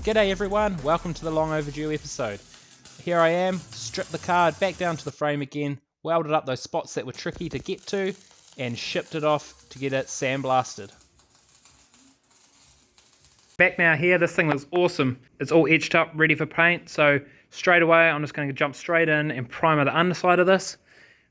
G'day everyone, welcome to the long overdue episode. Here I am, stripped the card back down to the frame again, welded up those spots that were tricky to get to, and shipped it off to get it sandblasted. Back now here, this thing looks awesome. It's all etched up, ready for paint, so straight away I'm just going to jump straight in and primer the underside of this.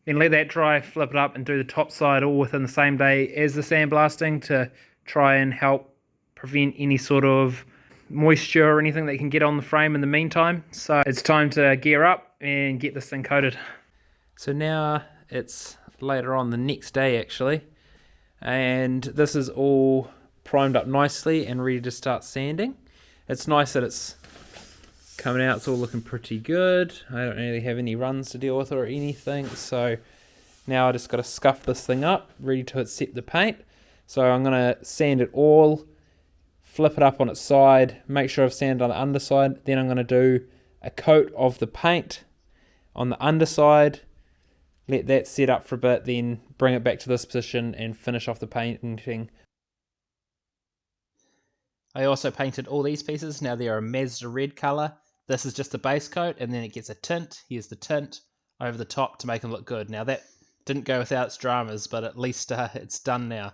Then let that dry, flip it up and do the top side all within the same day as the sandblasting to try and help prevent any sort of moisture or anything that can get on the frame in the meantime. So it's time to gear up and get this thing coated. So now it's later on the next day actually, and this is all primed up nicely and ready to start sanding. It's nice that it's coming out, it's all looking pretty good. I don't really have any runs to deal with or anything, so now I just got to scuff this thing up, ready to accept the paint. So I'm going to sand it all, flip it up on its side, make sure I've sanded on the underside, then I'm going to do a coat of the paint on the underside, let that set up for a bit, then bring it back to this position and finish off the painting. I also painted all these pieces. Now they're a Mazda red colour. This is just a base coat and then it gets a tint. Here's the tint over the top to make them look good. Now that didn't go without its dramas, but at least it's done now.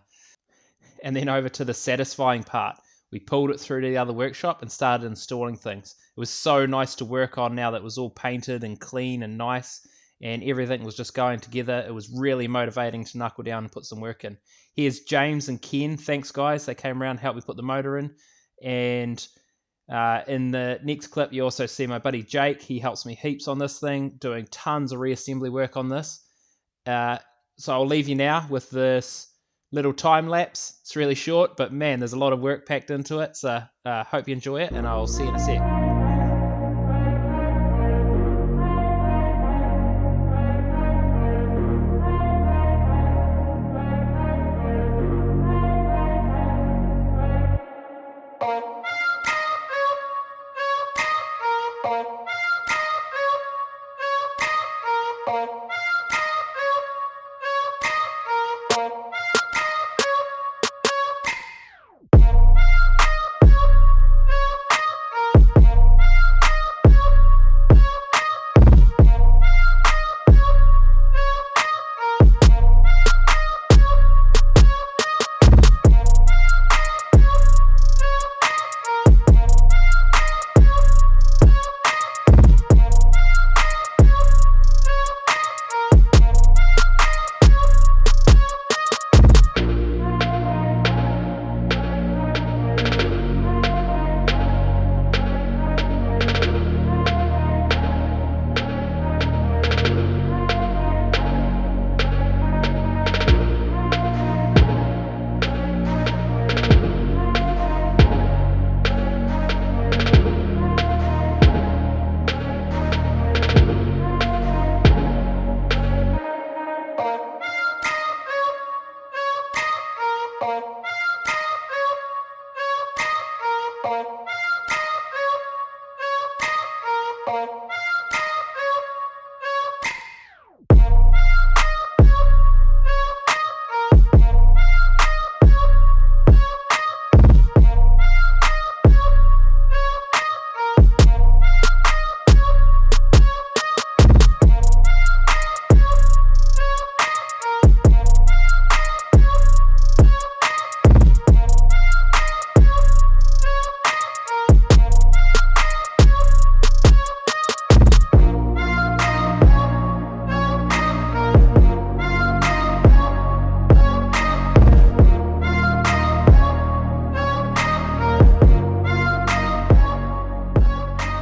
And then over to the satisfying part. We pulled it through to the other workshop and started installing things. It was so nice to work on now that it was all painted and clean and nice and everything was just going together. It was really motivating to knuckle down and put some work in. Here's James and Ken. Thanks guys, they came around and helped me put the motor in. And in the next clip you also see my buddy Jake. He helps me heaps on this thing, doing tons of reassembly work on this. So I'll leave you now with this little time lapse. It's really short, but man, there's a lot of work packed into it. So hope you enjoy it, and I'll see you in a sec.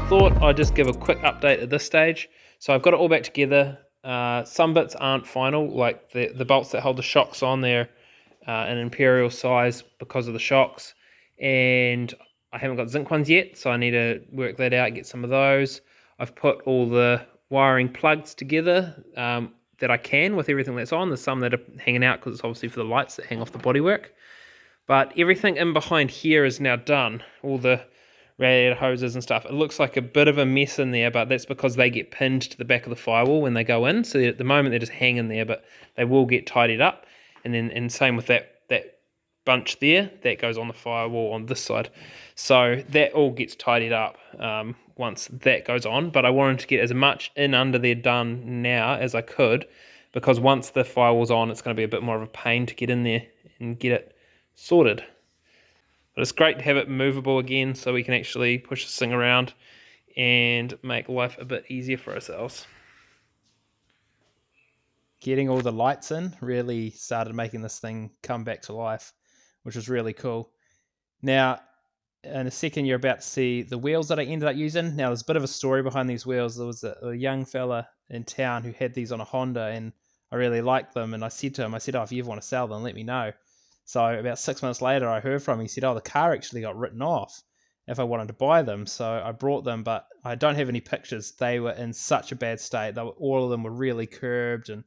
Thought I'd just give a quick update at this stage. So I've got it all back together. Some bits aren't final, like the bolts that hold the shocks on there, an imperial size because of the shocks, and I haven't got zinc ones yet, so I need to work that out, get some of those. I've put all the wiring plugs together that I can with everything that's on. There's some that are hanging out because it's obviously for the lights that hang off the bodywork, but everything in behind here is now done. All the radiator hoses and stuff. It looks like a bit of a mess in there, but that's because they get pinned to the back of the firewall when they go in. So at the moment they're just hanging there, but they will get tidied up. And then same with that bunch there, that goes on the firewall on this side. So that all gets tidied up once that goes on. But I wanted to get as much in under there done now as I could, because once the firewall's on, it's going to be a bit more of a pain to get in there and get it sorted. But it's great to have it movable again, so we can actually push this thing around and make life a bit easier for ourselves. Getting all the lights in really started making this thing come back to life, which was really cool. Now, in a second, you're about to see the wheels that I ended up using. Now, there's a bit of a story behind these wheels. There was a young fella in town who had these on a Honda, and I really liked them. And I said to him, oh, if you ever want to sell them, let me know. So about 6 months later, I heard from him. He said, oh, the car actually got written off if I wanted to buy them. So I brought them, but I don't have any pictures. They were in such a bad state. All of them were really curbed, and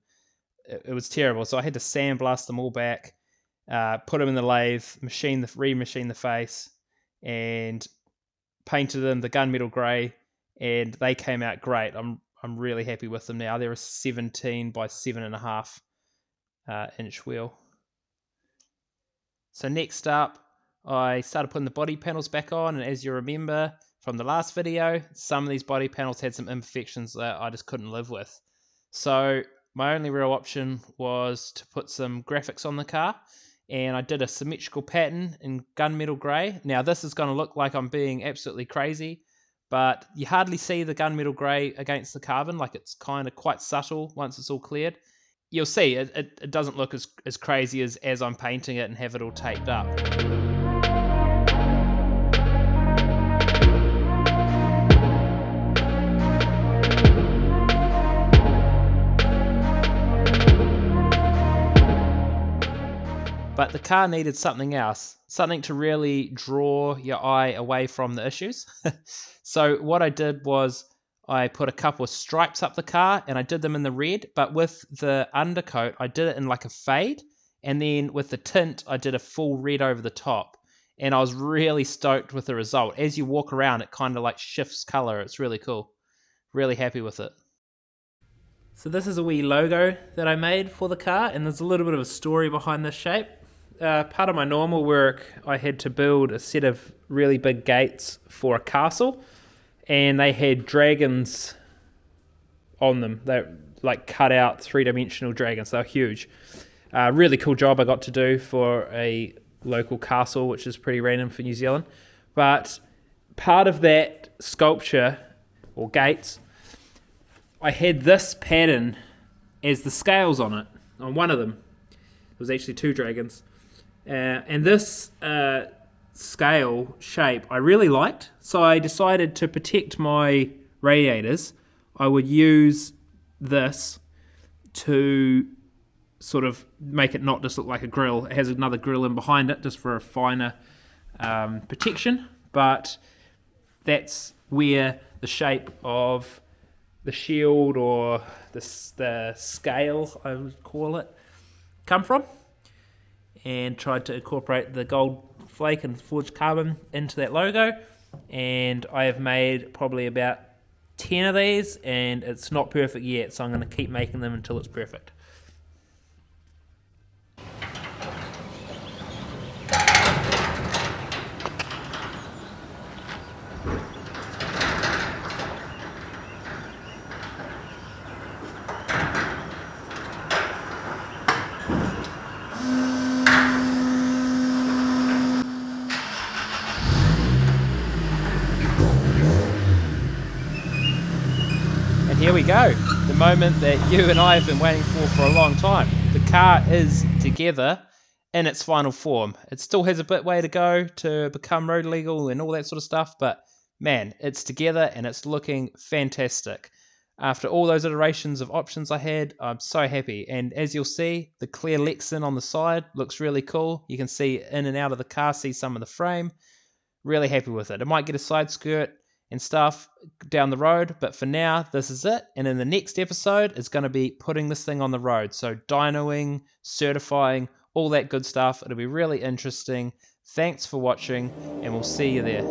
it was terrible. So I had to sandblast them all back, put them in the lathe, remachine the face, and painted them the gunmetal grey, and they came out great. I'm really happy with them now. They're a 17 by 7.5 inch wheel. So next up, I started putting the body panels back on, and as you remember from the last video, some of these body panels had some imperfections that I just couldn't live with. So my only real option was to put some graphics on the car, and I did a symmetrical pattern in gunmetal grey. Now this is going to look like I'm being absolutely crazy, but you hardly see the gunmetal grey against the carbon. Like, it's kind of quite subtle once it's all cleared. You'll see it doesn't look as crazy as I'm painting it and have it all taped up. But the car needed something else, something to really draw your eye away from the issues. So what I did was I put a couple of stripes up the car, and I did them in the red, but with the undercoat, I did it in like a fade. And then with the tint, I did a full red over the top. And I was really stoked with the result. As you walk around, it kind of like shifts color. It's really cool. Really happy with it. So this is a wee logo that I made for the car, and there's a little bit of a story behind this shape. Part of my normal work, I had to build a set of really big gates for a castle, and they had dragons on them. They're like cut out 3-dimensional dragons. They're huge. Really cool job I got to do for a local castle, which is pretty random for New Zealand. But part of that sculpture, or gates, I had this pattern as the scales on it, on one of them. There was actually 2 dragons. And this scale shape I really liked, so I decided to protect my radiators. I would use this to sort of make it not just look like a grill. It has another grill in behind it just for a finer protection, but that's where the shape of the shield, or the scale I would call it, come from. And tried to incorporate the gold flake and forged carbon into that logo, and I have made probably about 10 of these, and it's not perfect yet, so I'm going to keep making them until it's perfect. Here we go, the moment that you and I have been waiting for a long time. The car is together in its final form. It still has a bit way to go to become road legal and all that sort of stuff, but man, it's together and it's looking fantastic. After all those iterations of options I had, I'm so happy. And as you'll see, the clear Lexan on the side looks really cool. You can see in and out of the car, see some of the frame. Really happy with it. It might get a side skirt and stuff down the road, but for now, this is it. And in the next episode, it's going to be putting this thing on the road. So dynoing, certifying, all that good stuff. It'll be really interesting. Thanks for watching, and we'll see you there.